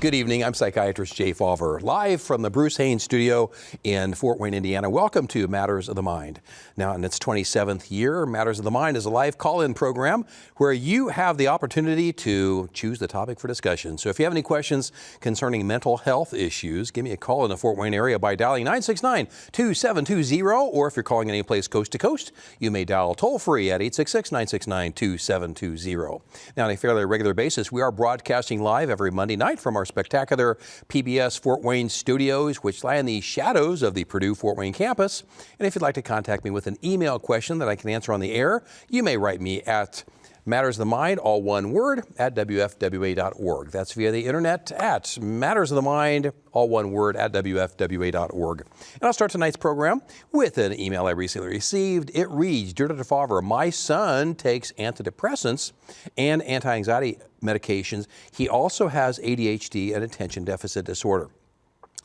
Good evening. I'm psychiatrist Jay Fawver, live from the Bruce Haynes studio in Fort Wayne, Indiana. Welcome to Matters of the Mind. Now, in its 27th year, Matters of the Mind is a live call-in program where you have the opportunity to choose the topic for discussion. So if you have any questions concerning mental health issues, give me a call in the Fort Wayne area by dialing 969-2720, or if you're calling any place coast to coast, you may dial toll-free at 866-969-2720. Now, on a fairly regular basis, we are broadcasting live every Monday night from our spectacular PBS Fort Wayne studios, which lie in the shadows of the Purdue Fort Wayne campus. And if you'd like to contact me with an email question that I can answer on the air, you may write me at Matters of the Mind, all one word, at WFWA.org. That's via the internet at Matters of the Mind, all one word, at WFWA.org. And I'll start tonight's program with an email I recently received. It reads, Dear Dr. Fawver, my son takes antidepressants and anti-anxiety medications. He also has ADHD and attention deficit disorder.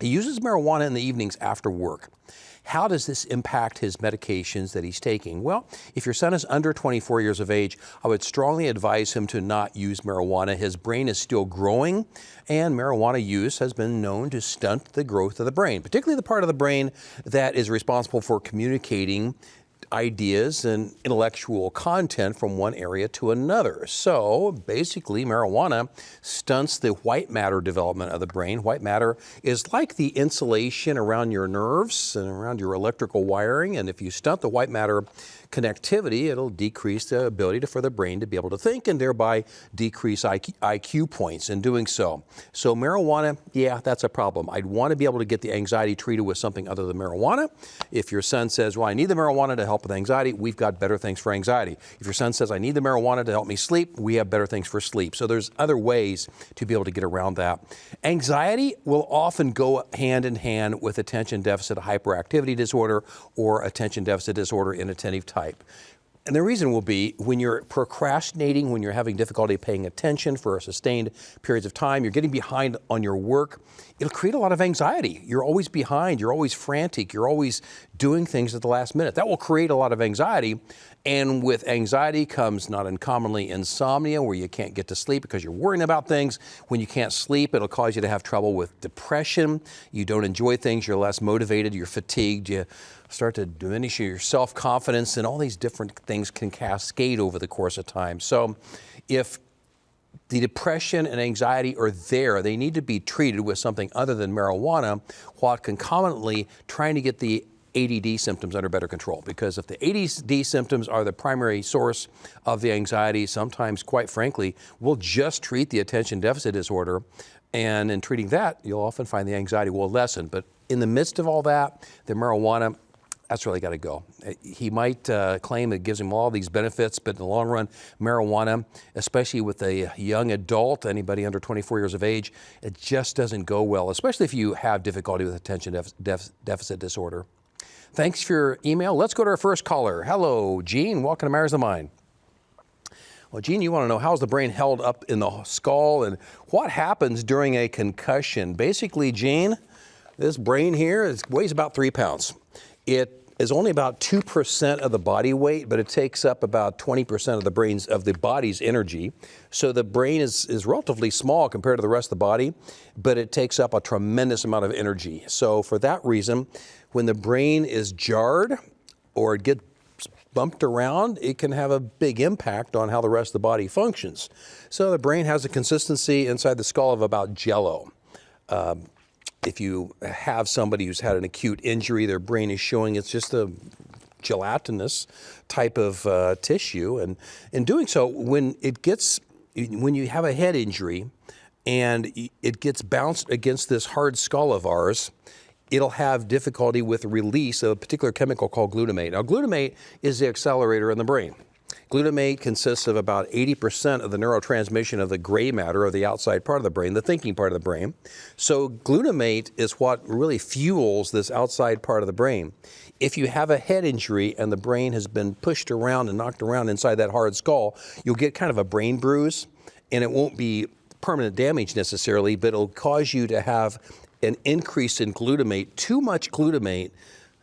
He uses marijuana in the evenings after work. How does this impact his medications that he's taking? Well, if your son is under 24 years of age, I would strongly advise him to not use marijuana. His brain is still growing, and marijuana use has been known to stunt the growth of the brain, particularly the part of the brain that is responsible for communicating ideas and intellectual content from one area to another. So basically, marijuana stunts the white matter development of the brain. White matter is like the insulation around your nerves and around your electrical wiring. And if you stunt the white matter connectivity, it'll decrease the ability for the brain to be able to think and thereby decrease IQ points in doing so. So marijuana, yeah, that's a problem. I'd want to be able to get the anxiety treated with something other than marijuana. If your son says, well, I need the marijuana to help with anxiety, we've got better things for anxiety. If your son says, I need the marijuana to help me sleep, we have better things for sleep. So there's other ways to be able to get around that. Anxiety will often go hand in hand with attention deficit hyperactivity disorder or attention deficit disorder inattentive type. And the reason will be when you're procrastinating, when you're having difficulty paying attention for sustained periods of time, you're getting behind on your work, it'll create a lot of anxiety. You're always behind, you're always frantic, you're always doing things at the last minute. That will create a lot of anxiety. And with anxiety comes not uncommonly insomnia, where you can't get to sleep because you're worrying about things. When you can't sleep, it'll cause you to have trouble with depression. You don't enjoy things, you're less motivated, you're fatigued, you start to diminish your self-confidence, and all these different things can cascade over the course of time. So if the depression and anxiety are there, they need to be treated with something other than marijuana, while concomitantly trying to get the ADD symptoms under better control. Because if the ADD symptoms are the primary source of the anxiety, sometimes, quite frankly, we'll just treat the attention deficit disorder. And in treating that, you'll often find the anxiety will lessen. But in the midst of all that, the marijuana, that's really got to go. He might claim it gives him all these benefits, but in the long run, marijuana, especially with a young adult, anybody under 24 years of age, it just doesn't go well, especially if you have difficulty with attention deficit disorder. Thanks for your email. Let's go to our first caller. Hello, Gene. Welcome to Matters of the Mind. Well, Gene, you want to know how's the brain held up in the skull and what happens during a concussion. Basically, Gene, this brain here weighs about 3 pounds. It is only about 2% of the body weight, but it takes up about 20% of the body's energy. So the brain is relatively small compared to the rest of the body, but it takes up a tremendous amount of energy. So for that reason, when the brain is jarred or it gets bumped around, it can have a big impact on how the rest of the body functions. So the brain has a consistency inside the skull of about Jell-O. If you have somebody who's had an acute injury, their brain is showing it's just a gelatinous type of tissue. And in doing so, when you have a head injury and it gets bounced against this hard skull of ours, it'll have difficulty with the release of a particular chemical called glutamate. Now, glutamate is the accelerator in the brain. Glutamate consists of about 80% of the neurotransmission of the gray matter of the outside part of the brain, the thinking part of the brain. So glutamate is what really fuels this outside part of the brain. If you have a head injury and the brain has been pushed around and knocked around inside that hard skull, you'll get kind of a brain bruise, and it won't be permanent damage necessarily, but it'll cause you to have an increase in glutamate. Too much glutamate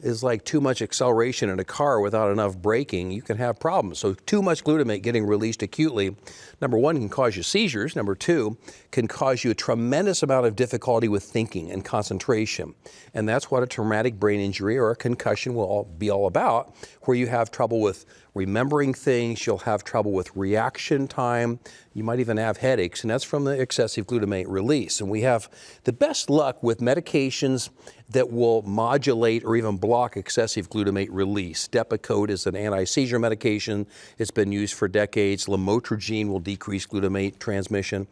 is like too much acceleration in a car without enough braking. You can have problems. So too much glutamate getting released acutely, number one, can cause you seizures. Number two, can cause you a tremendous amount of difficulty with thinking and concentration. And that's what a traumatic brain injury or a concussion will be all about, where you have trouble with remembering things, you'll have trouble with reaction time, you might even have headaches, and that's from the excessive glutamate release. And we have the best luck with medications that will modulate or even block excessive glutamate release. Depakote is an anti-seizure medication. It's been used for decades. Lamotrigine will decrease glutamate transmission.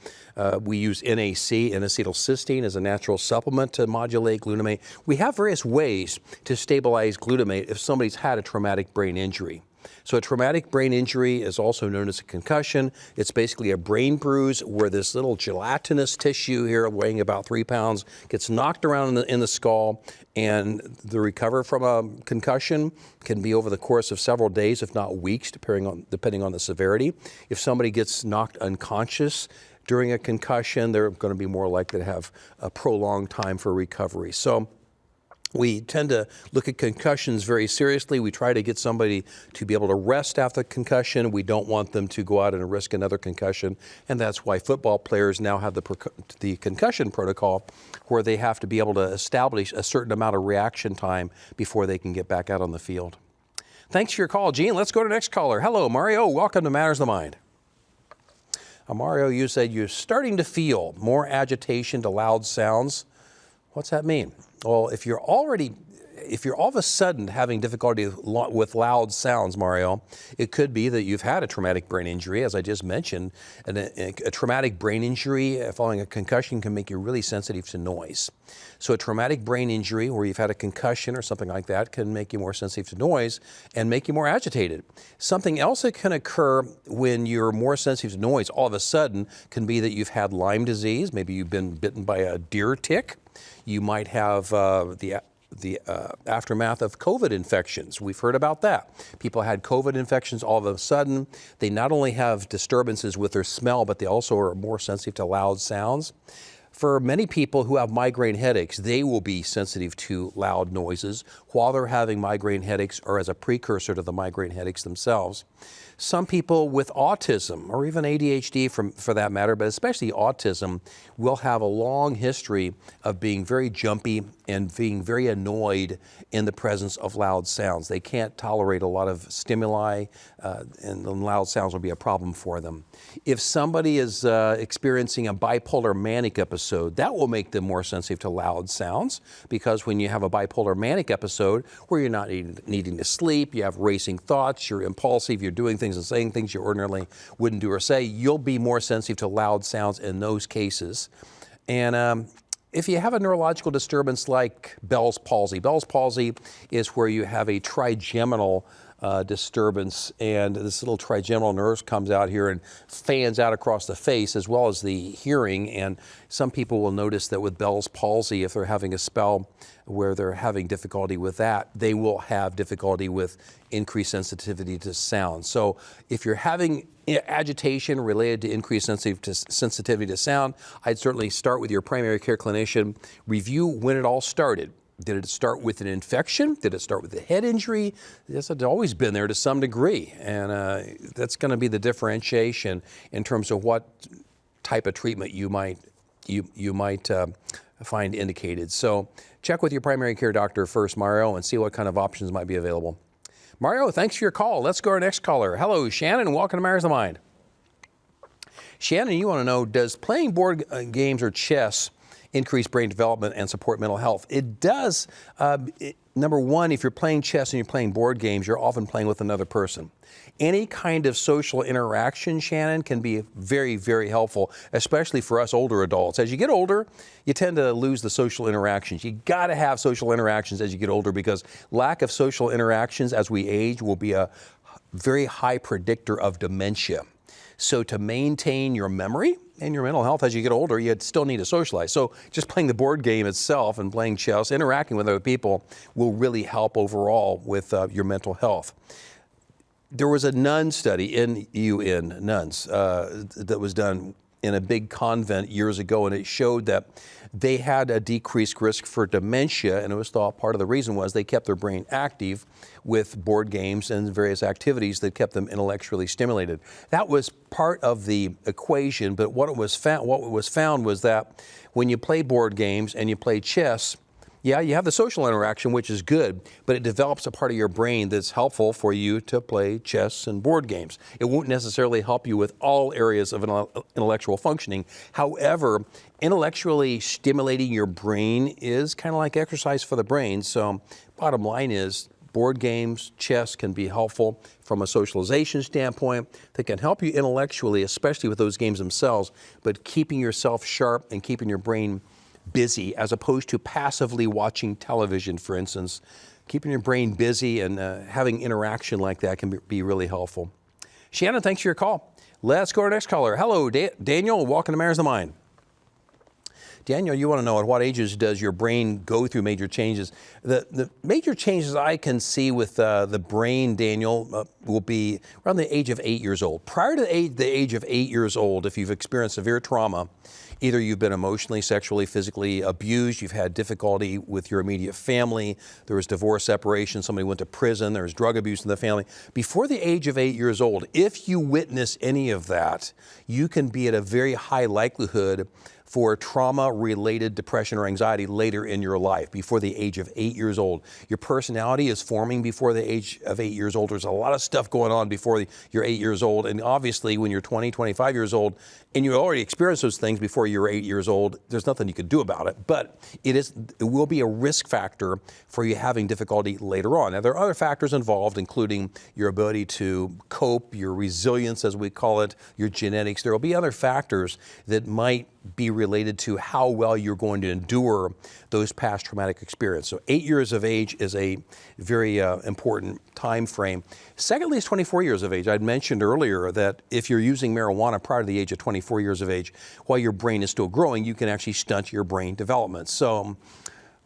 We use NAC, N-acetylcysteine, as a natural supplement to modulate glutamate. We have various ways to stabilize glutamate if somebody's had a traumatic brain injury. So a traumatic brain injury is also known as a concussion. It's basically a brain bruise where this little gelatinous tissue here weighing about 3 pounds gets knocked around in the skull, and the recovery from a concussion can be over the course of several days, if not weeks, depending on the severity. If somebody gets knocked unconscious during a concussion, they're going to be more likely to have a prolonged time for recovery. So we tend to look at concussions very seriously. We try to get somebody to be able to rest after concussion. We don't want them to go out and risk another concussion. And that's why football players now have the concussion protocol, where they have to be able to establish a certain amount of reaction time before they can get back out on the field. Thanks for your call, Gene. Let's go to the next caller. Hello, Mario. Welcome to Matters of the Mind. Mario, you said you're starting to feel more agitation to loud sounds. What's that mean? Well, if you're all of a sudden having difficulty with loud sounds, Mario, it could be that you've had a traumatic brain injury, as I just mentioned. And a traumatic brain injury following a concussion can make you really sensitive to noise. So a traumatic brain injury where you've had a concussion or something like that can make you more sensitive to noise and make you more agitated. Something else that can occur when you're more sensitive to noise all of a sudden can be that you've had Lyme disease. Maybe you've been bitten by a deer tick. You might have the aftermath of COVID infections. We've heard about that. People had COVID infections all of a sudden. They not only have disturbances with their smell, but they also are more sensitive to loud sounds. For many people who have migraine headaches, they will be sensitive to loud noises while they're having migraine headaches or as a precursor to the migraine headaches themselves. Some people with autism or even ADHD for that matter, but especially autism, will have a long history of being very jumpy and being very annoyed in the presence of loud sounds. They can't tolerate a lot of stimuli, and loud sounds will be a problem for them. If somebody is experiencing a bipolar manic episode, that will make them more sensitive to loud sounds, because when you have a bipolar manic episode where you're not needing to sleep, you have racing thoughts, you're impulsive, you're doing things and saying things you ordinarily wouldn't do or say, you'll be more sensitive to loud sounds in those cases. And if you have a neurological disturbance like Bell's palsy is where you have a trigeminal disturbance, and this little trigeminal nerve comes out here and fans out across the face as well as the hearing. And some people will notice that with Bell's palsy, if they're having a spell where they're having difficulty with that, they will have difficulty with increased sensitivity to sound. So if you're having agitation related to increased sensitivity to sound, I'd certainly start with your primary care clinician, review when it all started. Did it start with an infection? Did it start with a head injury? It's always been there to some degree, and that's going to be the differentiation in terms of what type of treatment you might find indicated. So check with your primary care doctor first, Mario, and see what kind of options might be available. Mario, thanks for your call. Let's go to our next caller. Hello, Shannon. Welcome to Matters of the Mind. Shannon, you want to know, does playing board games or chess increase brain development and support mental health? It does. Number one, if you're playing chess and you're playing board games, you're often playing with another person. Any kind of social interaction, Shannon, can be very, very helpful, especially for us older adults. As you get older, you tend to lose the social interactions. You got to have social interactions as you get older, because lack of social interactions as we age will be a very high predictor of dementia. So to maintain your memory and your mental health as you get older, you still need to socialize. So just playing the board game itself and playing chess, interacting with other people will really help overall with your mental health. There was a nun study, N-U-N, nuns, that was done in a big convent years ago, and it showed that they had a decreased risk for dementia, and it was thought part of the reason was they kept their brain active with board games and various activities that kept them intellectually stimulated. That was part of the equation, but what was found was that when you play board games and you play chess, yeah, you have the social interaction, which is good, but it develops a part of your brain that's helpful for you to play chess and board games. It won't necessarily help you with all areas of intellectual functioning. However, intellectually stimulating your brain is kind of like exercise for the brain. So bottom line is, board games, chess can be helpful from a socialization standpoint. They can help you intellectually, especially with those games themselves, but keeping yourself sharp and keeping your brain busy as opposed to passively watching television, for instance. Keeping your brain busy and having interaction like that can be really helpful. Shannon, thanks for your call. Let's go to our next caller. Hello, Daniel. Welcome to Mayor's the Mind. Daniel, you want to know at what ages does your brain go through major changes? The major changes I can see with the brain, Daniel, will be around the age of 8 years old. Prior to the age of 8 years old, if you've experienced severe trauma, either you've been emotionally, sexually, physically abused, you've had difficulty with your immediate family, there was divorce, separation, somebody went to prison, there was drug abuse in the family. Before the age of 8 years old, if you witness any of that, you can be at a very high likelihood for trauma-related depression or anxiety later in your life, before the age of 8 years old. Your personality is forming before the age of 8 years old. There's a lot of stuff going on before you're 8 years old. And obviously, when you're 20, 25 years old, and you already experienced those things before you were 8 years old, there's nothing you could do about it. But it will be a risk factor for you having difficulty later on. Now, there are other factors involved, including your ability to cope, your resilience, as we call it, your genetics. There will be other factors that might be related to how well you're going to endure those past traumatic experiences. So 8 years of age is a very important time frame. Secondly is 24 years of age. I'd mentioned earlier that if you're using marijuana prior to the age of 24 years of age, while your brain is still growing, you can actually stunt your brain development. So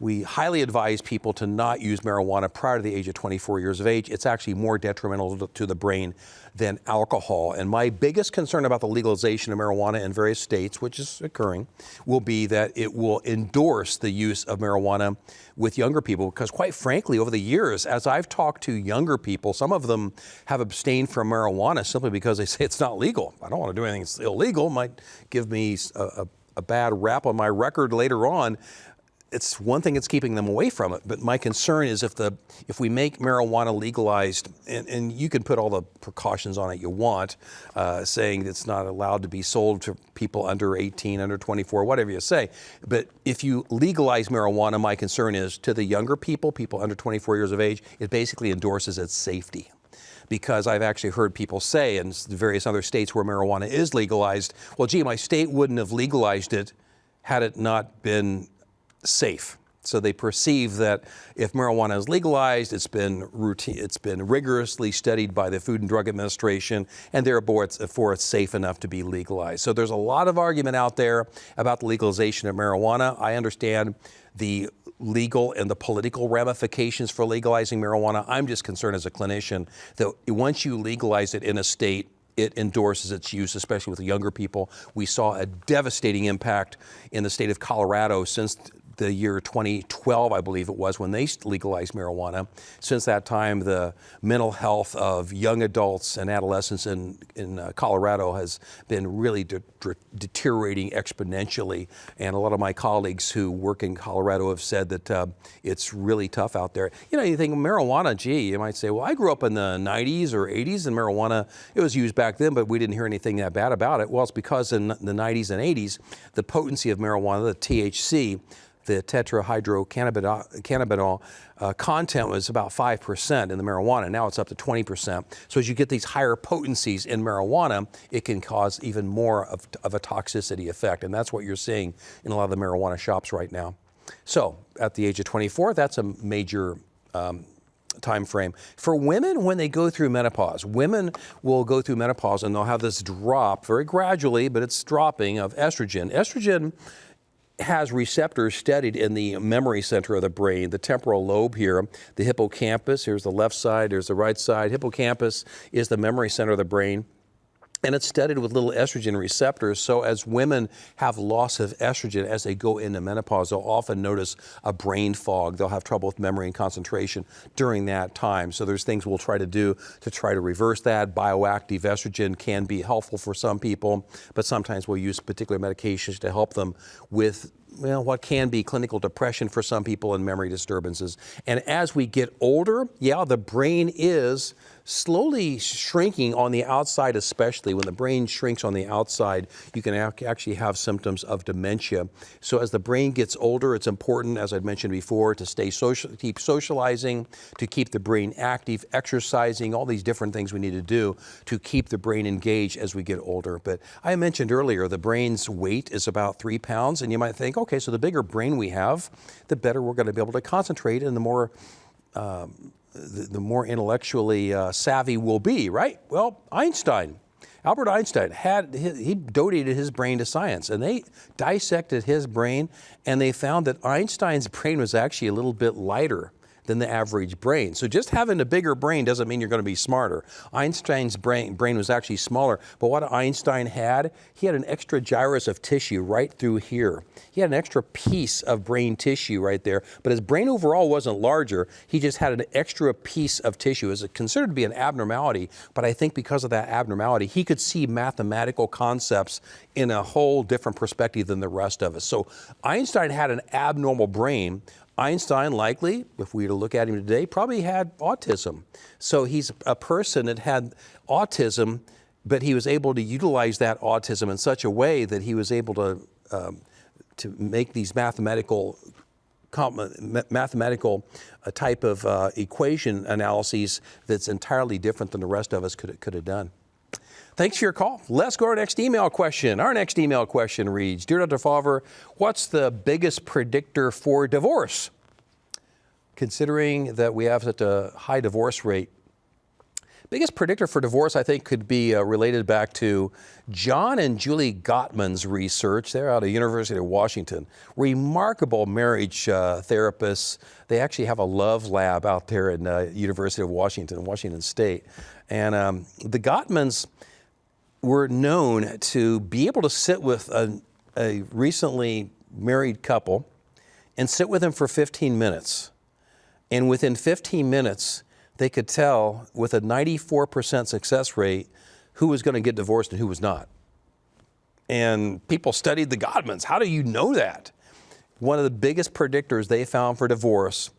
we highly advise people to not use marijuana prior to the age of 24 years of age. It's actually more detrimental to the brain than alcohol. And my biggest concern about the legalization of marijuana in various states, which is occurring, will be that it will endorse the use of marijuana with younger people. Because quite frankly, over the years, as I've talked to younger people, some of them have abstained from marijuana simply because they say it's not legal. I don't want to do anything that's illegal. It might give me a bad rap on my record later on. It's one thing that's keeping them away from it, but my concern is if we make marijuana legalized, and you can put all the precautions on it you want, saying it's not allowed to be sold to people under 18, under 24, whatever you say, but if you legalize marijuana, my concern is to the younger people under 24 years of age, it basically endorses its safety. Because I've actually heard people say in various other states where marijuana is legalized, well, gee, my state wouldn't have legalized it had it not been safe. So they perceive that if marijuana is legalized, it's been rigorously studied by the Food and Drug Administration, and therefore it's safe enough to be legalized. So there's a lot of argument out there about the legalization of marijuana. I understand the legal and the political ramifications for legalizing marijuana. I'm just concerned as a clinician that once you legalize it in a state, it endorses its use, especially with the younger people. We saw a devastating impact in the state of Colorado since the year 2012, I believe it was, when they legalized marijuana. Since that time, the mental health of young adults and adolescents in Colorado has been really deteriorating exponentially. And a lot of my colleagues who work in Colorado have said that it's really tough out there. You know, you think marijuana, gee, you might say, well, I grew up in the 90s or 80s, and marijuana, it was used back then, but we didn't hear anything that bad about it. Well, it's because in the 90s and 80s, the potency of marijuana, the THC, the tetrahydrocannabinol content was about 5% in the marijuana. Now it's up to 20%. So as you get these higher potencies in marijuana, it can cause even more of a toxicity effect. And that's what you're seeing in a lot of the marijuana shops right now. So at the age of 24, that's a major time frame. For women, when they go through menopause, women will go through menopause and they'll have this drop very gradually, but it's dropping of estrogen. Estrogen has receptors studied in the memory center of the brain, the temporal lobe here, the hippocampus. Here's the left side, here's the right side. Hippocampus is the memory center of the brain. And it's studied with little estrogen receptors. So as women have loss of estrogen as they go into menopause, they'll often notice a brain fog. They'll have trouble with memory and concentration during that time. So there's things we'll try to do to try to reverse that. Bioactive estrogen can be helpful for some people, but sometimes we'll use particular medications to help them with what can be clinical depression for some people and memory disturbances. And as we get older, the brain is slowly shrinking on the outside, especially. When the brain shrinks on the outside, you can actually have symptoms of dementia. So as the brain gets older, it's important, as I'd mentioned before, to keep socializing, to keep the brain active, exercising, all these different things we need to do to keep the brain engaged as we get older. But I mentioned earlier, the brain's weight is about 3 pounds, and you might think, okay, so the bigger brain we have, the better we're going to be able to concentrate, and the more intellectually savvy we'll be, right? Well, Albert Einstein he donated his brain to science, and they dissected his brain, and they found that Einstein's brain was actually a little bit lighter than the average brain. So just having a bigger brain doesn't mean you're going to be smarter. Einstein's brain was actually smaller, but what Einstein had, he had an extra gyrus of tissue right through here. He had an extra piece of brain tissue right there, but his brain overall wasn't larger. He just had an extra piece of tissue. It was considered to be an abnormality, but I think because of that abnormality, he could see mathematical concepts in a whole different perspective than the rest of us. So Einstein had an abnormal brain. Einstein likely, if we were to look at him today, probably had autism. So he's a person that had autism, but he was able to utilize that autism in such a way that he was able to make these mathematical type of equation analyses that's entirely different than the rest of us could have done. Thanks for your call. Let's go to our next email question. Our next email question reads, Dear Dr. Fawver, what's the biggest predictor for divorce? Considering that we have such a high divorce rate, biggest predictor for divorce, I think, could be related back to John and Julie Gottman's research. They're out of University of Washington. Remarkable marriage therapists. They actually have a love lab out there in University of Washington State. And the Gottmans were known to be able to sit with a recently married couple and sit with them for 15 minutes. And within 15 minutes, they could tell with a 94% success rate who was going to get divorced and who was not. And people studied the Gottmans. How do you know that? One of the biggest predictors they found for divorce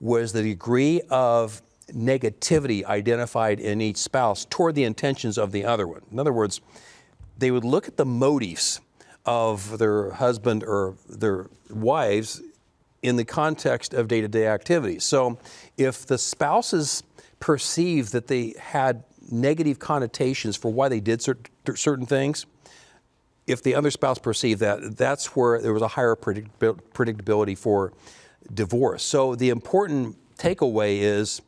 was the degree of negativity identified in each spouse toward the intentions of the other one. In other words, they would look at the motives of their husband or their wives in the context of day-to-day activities. So if the spouses perceived that they had negative connotations for why they did certain things, if the other spouse perceived that, that's where there was a higher predictability for divorce. So the important takeaway is,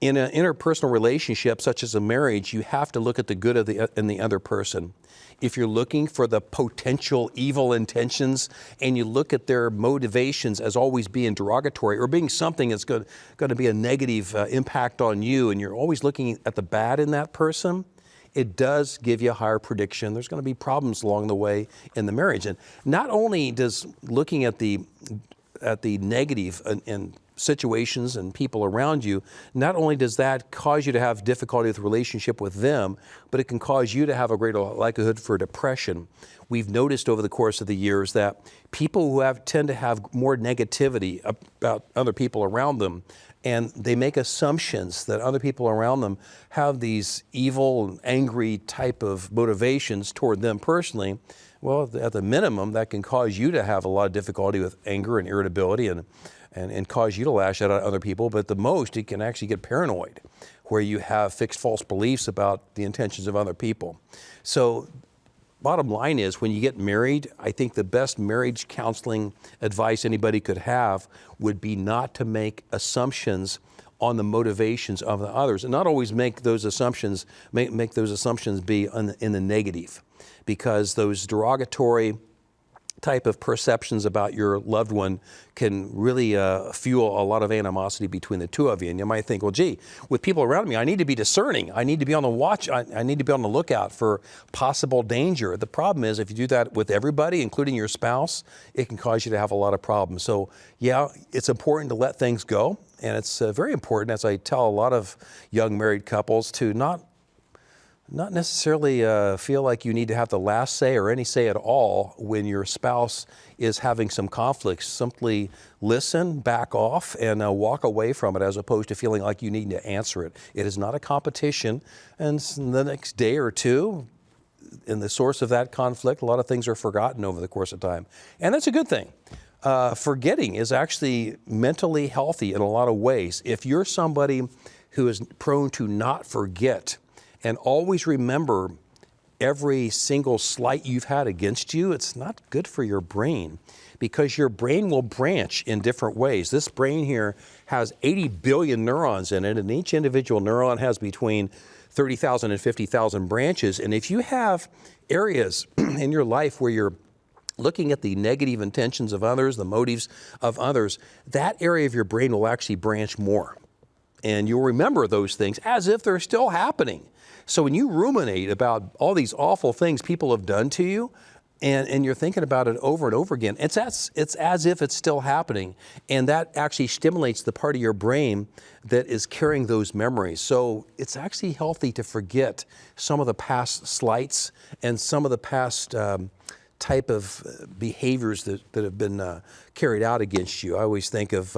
in an interpersonal relationship, such as a marriage, you have to look at the good in the other person. If you're looking for the potential evil intentions and you look at their motivations as always being derogatory or being something that's going to be a negative impact on you, and you're always looking at the bad in that person, it does give you a higher prediction. There's going to be problems along the way in the marriage. And not only does looking at the negative and situations and people around you, not only does that cause you to have difficulty with the relationship with them, but it can cause you to have a greater likelihood for depression. We've noticed over the course of the years that people who tend to have more negativity about other people around them, and they make assumptions that other people around them have these evil and angry type of motivations toward them personally. Well, at the minimum, that can cause you to have a lot of difficulty with anger and irritability and cause you to lash out at other people. But at the most, it can actually get paranoid, where you have fixed false beliefs about the intentions of other people. So bottom line is, when you get married, I think the best marriage counseling advice anybody could have would be not to make assumptions on the motivations of the others, and not always make those assumptions be in the negative, because those derogatory type of perceptions about your loved one can really fuel a lot of animosity between the two of you. And you might think, well, gee, with people around me, I need to be discerning. I need to be on the watch. I need to be on the lookout for possible danger. The problem is if you do that with everybody, including your spouse, it can cause you to have a lot of problems. So yeah, it's important to let things go. And it's very important, as I tell a lot of young married couples, to not necessarily feel like you need to have the last say or any say at all when your spouse is having some conflicts. Simply listen, back off, and walk away from it, as opposed to feeling like you need to answer it. It is not a competition. And the next day or two, in the source of that conflict, a lot of things are forgotten over the course of time. And that's a good thing. Forgetting is actually mentally healthy in a lot of ways. If you're somebody who is prone to not forget, and always remember every single slight you've had against you, it's not good for your brain, because your brain will branch in different ways. This brain here has 80 billion neurons in it, and each individual neuron has between 30,000 and 50,000 branches. And if you have areas in your life where you're looking at the negative intentions of others, the motives of others, that area of your brain will actually branch more. And you'll remember those things as if they're still happening. So when you ruminate about all these awful things people have done to you, and you're thinking about it over and over again, it's as if it's still happening. And that actually stimulates the part of your brain that is carrying those memories. So it's actually healthy to forget some of the past slights and some of the past type of behaviors that have been carried out against you. I always think of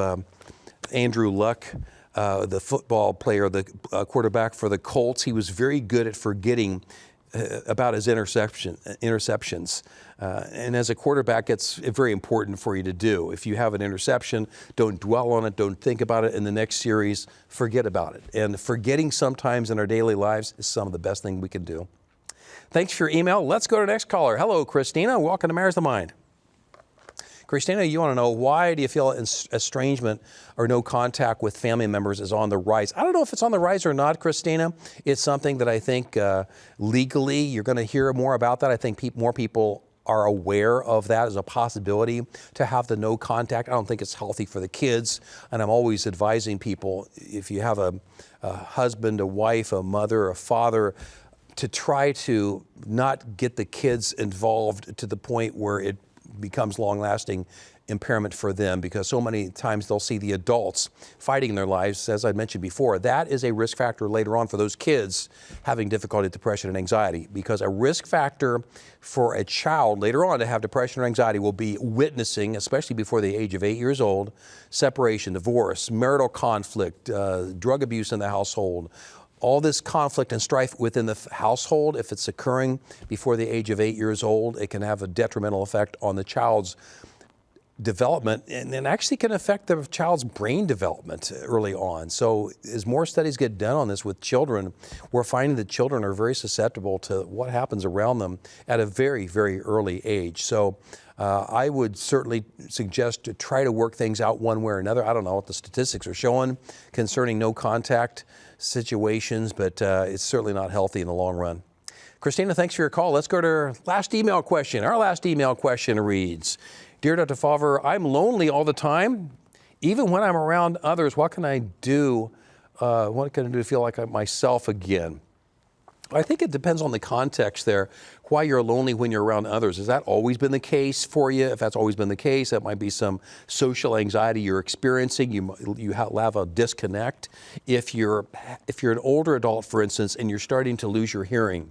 Andrew Luck, the football player, the quarterback for the Colts. He was very good at forgetting about his interceptions. And as a quarterback, it's very important for you to do. If you have an interception, don't dwell on it, don't think about it in the next series, forget about it. And forgetting sometimes in our daily lives is some of the best thing we can do. Thanks for your email. Let's go to the next caller. Hello, Christina. Welcome to Matters of the Mind. Christina, you want to know, why do you feel estrangement or no contact with family members is on the rise? I don't know if it's on the rise or not, Christina. It's something that I think legally you're going to hear more about that. I think more people are aware of that as a possibility to have the no contact. I don't think it's healthy for the kids. And I'm always advising people, if you have a husband, a wife, a mother, a father, to try to not get the kids involved to the point where it becomes long-lasting impairment for them, because so many times they'll see the adults fighting their lives. As I mentioned before, that is a risk factor later on for those kids having difficulty with depression and anxiety, because a risk factor for a child later on to have depression or anxiety will be witnessing, especially before the age of 8 years old, separation, divorce, marital conflict, drug abuse in the household. All this conflict and strife within the household, if it's occurring before the age of 8 years old, it can have a detrimental effect on the child's development, and actually can affect the child's brain development early on. So as more studies get done on this with children, we're finding that children are very susceptible to what happens around them at a very, very early age. So I would certainly suggest to try to work things out one way or another. I don't know what the statistics are showing concerning no contact situations, but it's certainly not healthy in the long run. Christina, thanks for your call. Let's go to our last email question. Our last email question reads, Dear Dr. Fawver, I'm lonely all the time. Even when I'm around others, what can I do? What can I do to feel like I'm myself again? I think it depends on the context there, why you're lonely when you're around others. Has that always been the case for you? If that's always been the case, that might be some social anxiety you're experiencing. You have a disconnect. If you're an older adult, for instance, and you're starting to lose your hearing,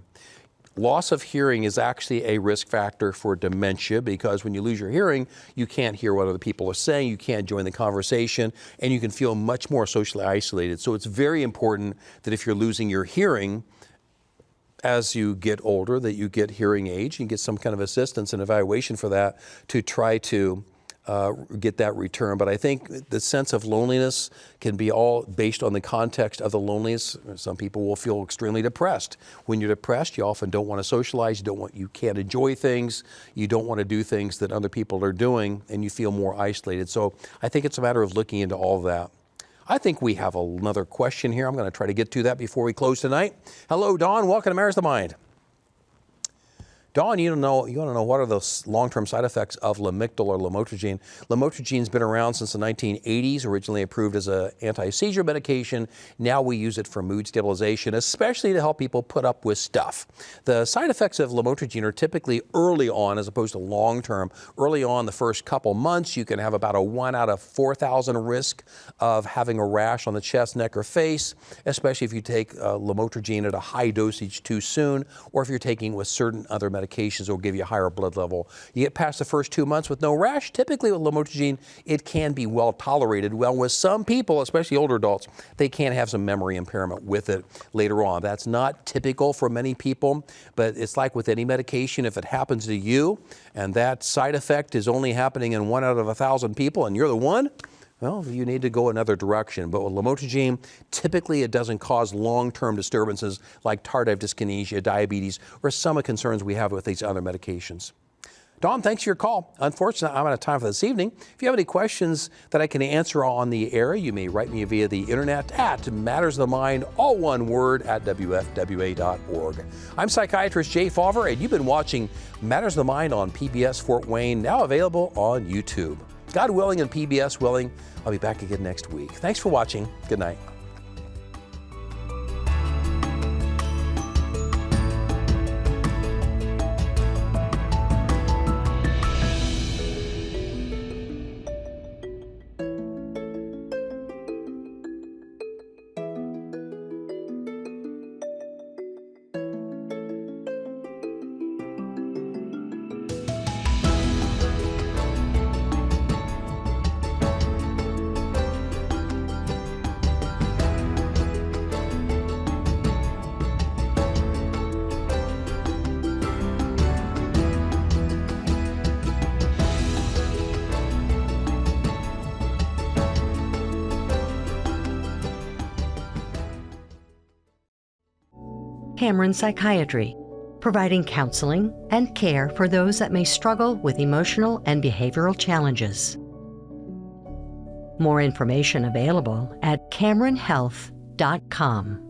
loss of hearing is actually a risk factor for dementia, because when you lose your hearing, you can't hear what other people are saying, you can't join the conversation, and you can feel much more socially isolated. So it's very important that if you're losing your hearing, as you get older, that you get hearing aids and get some kind of assistance and evaluation for that to try to get that return. But I think the sense of loneliness can be all based on the context of the loneliness. Some people will feel extremely depressed. When you're depressed, you often don't want to socialize, you can't enjoy things, you don't want to do things that other people are doing, and you feel more isolated. So I think it's a matter of looking into all of that. I think we have another question here. I'm going to try to get to that before we close tonight. Hello, Dawn. Welcome to Matters of the Mind. Dawn, you want to know what are the long-term side effects of Lamictal or lamotrigine? Lamotrigine's been around since the 1980s, originally approved as an anti-seizure medication. Now we use it for mood stabilization, especially to help people put up with stuff. The side effects of lamotrigine are typically early on as opposed to long-term. Early on, the first couple months, you can have about a 1 out of 4,000 risk of having a rash on the chest, neck, or face, especially if you take lamotrigine at a high dosage too soon, or if you're taking with certain other medications that will give you a higher blood level. You get past the first 2 months with no rash. Typically with lamotrigine, it can be well tolerated. Well, with some people, especially older adults, they can have some memory impairment with it later on. That's not typical for many people, but it's like with any medication. If it happens to you and that side effect is only happening in 1 out of 1,000 people and you're the one, well, you need to go another direction. But with lamotrigine, typically it doesn't cause long-term disturbances like tardive dyskinesia, diabetes, or some of the concerns we have with these other medications. Dawn, thanks for your call. Unfortunately, I'm out of time for this evening. If you have any questions that I can answer on the air, you may write me via the internet at Matters of the Mind, all one word, at WFWA.org. I'm psychiatrist Jay Fawver, and you've been watching Matters of the Mind on PBS Fort Wayne, now available on YouTube. God willing and PBS willing, I'll be back again next week. Thanks for watching. Good night. Cameron Psychiatry, providing counseling and care for those that may struggle with emotional and behavioral challenges. More information available at CameronHealth.com.